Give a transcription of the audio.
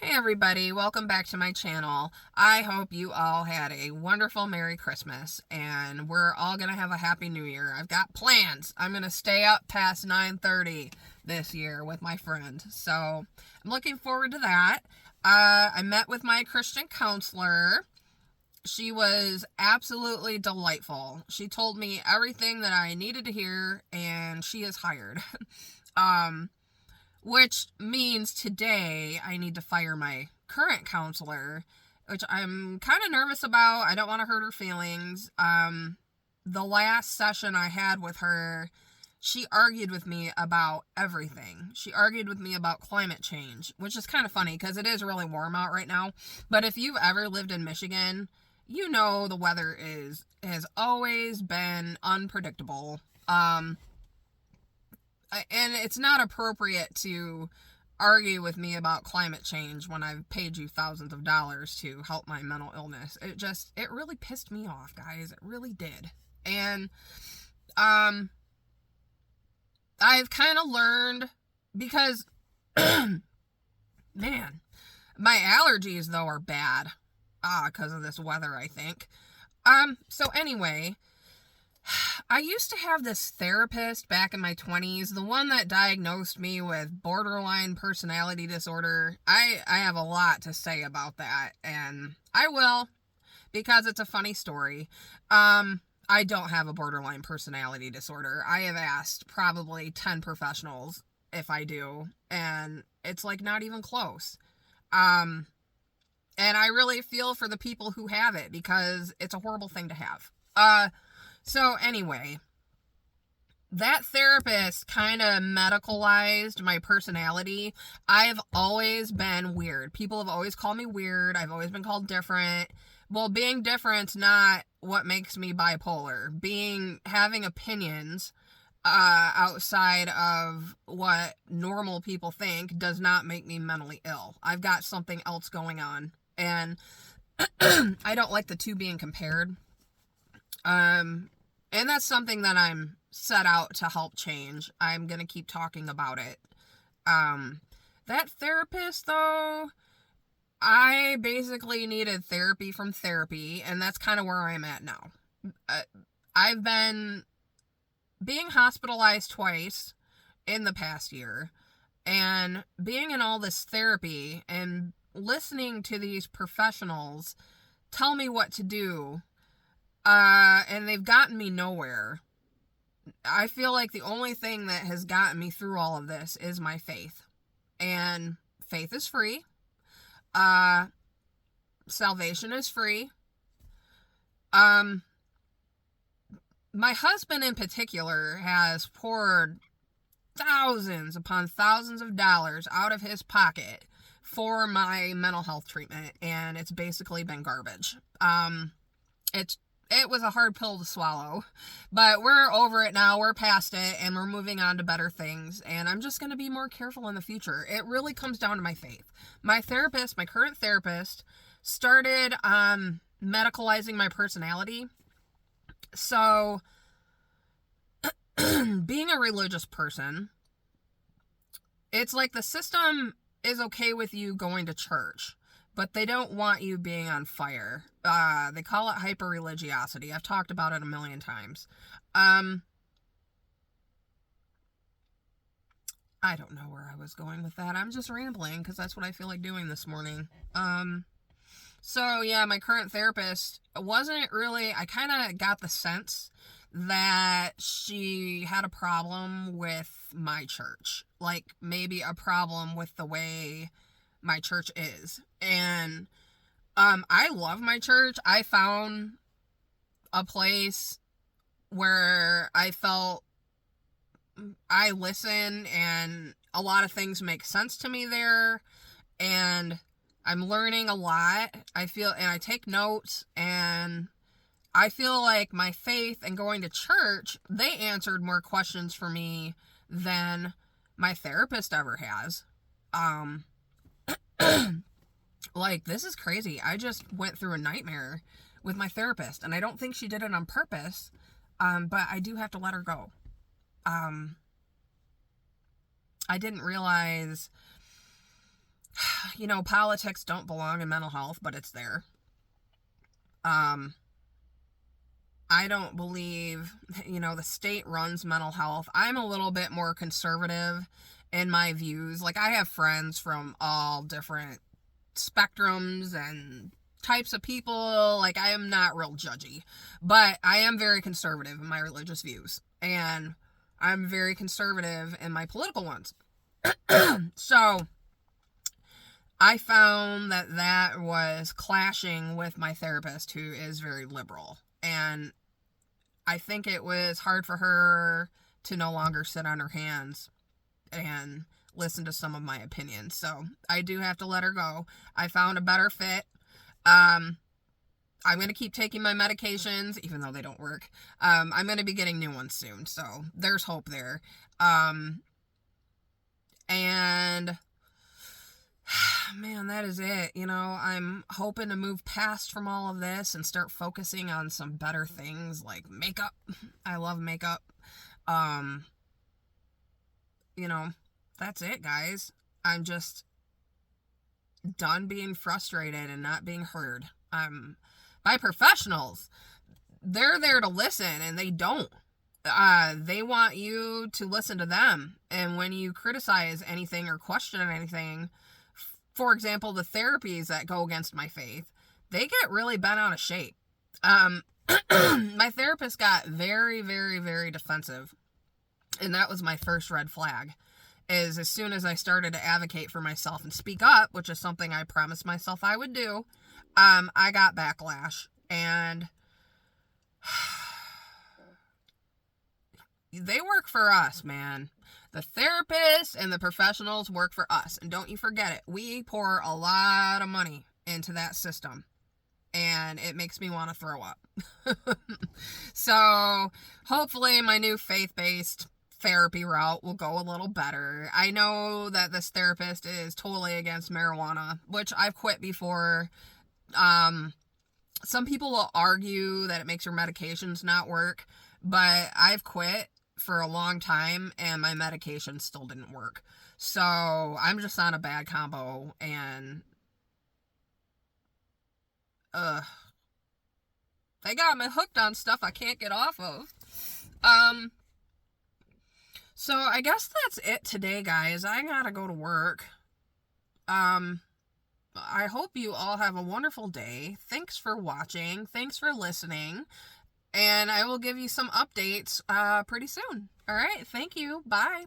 Hey everybody, welcome back to my channel. I hope you all had a wonderful Merry Christmas and we're all gonna have a Happy New Year. I've got plans. I'm gonna stay up past 9:30 this year with my friend. So I'm looking forward to that. I met with my Christian counselor. She was absolutely delightful. She told me everything that I needed to hear and she is hired. um, which means today I need to fire my current counselor, which I'm kind of nervous about. I don't want to hurt her feelings. The last session I had with her, she argued with me about everything. She argued with me about climate change, which is kind of funny because it is really warm out right now. But if you've ever lived in Michigan, you know the weather has always been unpredictable. And it's not appropriate to argue with me about climate change when I've paid you thousands of dollars to help my mental illness. It really pissed me off, guys. It really did. And I've kind of learned because man, my allergies though are bad. Because of this weather, I think. So anyway, I used to have this therapist back in my 20s, the one that diagnosed me with borderline personality disorder. I have a lot to say about that, and I will, because it's a funny story. I don't have a borderline personality disorder. I have asked probably 10 professionals if I do, and it's like not even close. And I really feel for the people who have it because it's a horrible thing to have. So anyway, that therapist kind of medicalized my personality. I've always been weird. People have always called me weird. I've always been called different. Well, being different's not what makes me bipolar. Having opinions outside of what normal people think does not make me mentally ill. I've got something else going on, and I don't like the two being compared. And that's something that I'm set out to help change. I'm gonna keep talking about it. That therapist though, I basically needed therapy from therapy, and that's kind of where I'm at now. I've been being hospitalized twice in the past year, and being in all this therapy and listening to these professionals tell me what to do, and they've gotten me nowhere. I feel like the only thing that has gotten me through all of this is my faith. And faith is free. Salvation is free. My husband in particular has poured thousands upon thousands of dollars out of his pocket for my mental health treatment, and it's basically been garbage. It was a hard pill to swallow, but we're over it now. We're past it, and we're moving on to better things, and I'm just going to be more careful in the future. It really comes down to my faith. My therapist, my current therapist, started medicalizing my personality. So, being a religious person, it's like the system is okay with you going to church, but they don't want you being on fire. They call it hyper-religiosity. I've talked about it a million times. I don't know where I was going with that. I'm just rambling because that's what I feel like doing this morning. So yeah, my current therapist wasn't really, I kind of got the sense that she had a problem with my church. Like maybe a problem with the way my church is. And I love my church. I found a place where I felt I listen and a lot of things make sense to me there, and I'm learning a lot. And I take notes, and I feel like my faith and going to church, they answered more questions for me than my therapist ever has. Like, this is crazy. I just went through a nightmare with my therapist, and I don't think she did it on purpose, but I do have to let her go. I didn't realize You know, politics don't belong in mental health, but it's there. Um, I don't believe, you know, the state runs mental health. I'm a little bit more conservative in my views. Like, I have friends from all different spectrums and types of people. Like, I am not real judgy, but I am very conservative in my religious views, and I'm very conservative in my political ones. So I found that that was clashing with my therapist, who is very liberal, and I think it was hard for her to no longer sit on her hands and listen to some of my opinions. So I do have to let her go. I found a better fit. Um, I'm going to keep taking my medications, even though they don't work. I'm going to be getting new ones soon. So there's hope there. And man, that is it. You know, I'm hoping to move past from all of this and start focusing on some better things like makeup. I love makeup. Um, you know, that's it, guys. I'm just done being frustrated and not being heard. By professionals. They're there to listen and they don't. They want you to listen to them. And when you criticize anything or question anything, for example, the therapies that go against my faith, they get really bent out of shape. My therapist got very, very, very defensive. And that was my first red flag. Is as soon as I started to advocate for myself and speak up, which is something I promised myself I would do, I got backlash. And they work for us, man. The therapists and the professionals work for us. And don't you forget it. We pour a lot of money into that system. And it makes me want to throw up. So hopefully my new faith-based therapy route will go a little better. I know that this therapist is totally against marijuana, which I've quit before. Some people will argue that it makes your medications not work, but I've quit for a long time and my medication still didn't work. So I'm just on a bad combo, and they got me hooked on stuff I can't get off of. So I guess that's it today, guys. I gotta go to work. I hope you all have a wonderful day. Thanks for watching. Thanks for listening. And I will give you some updates pretty soon. All right. Thank you. Bye.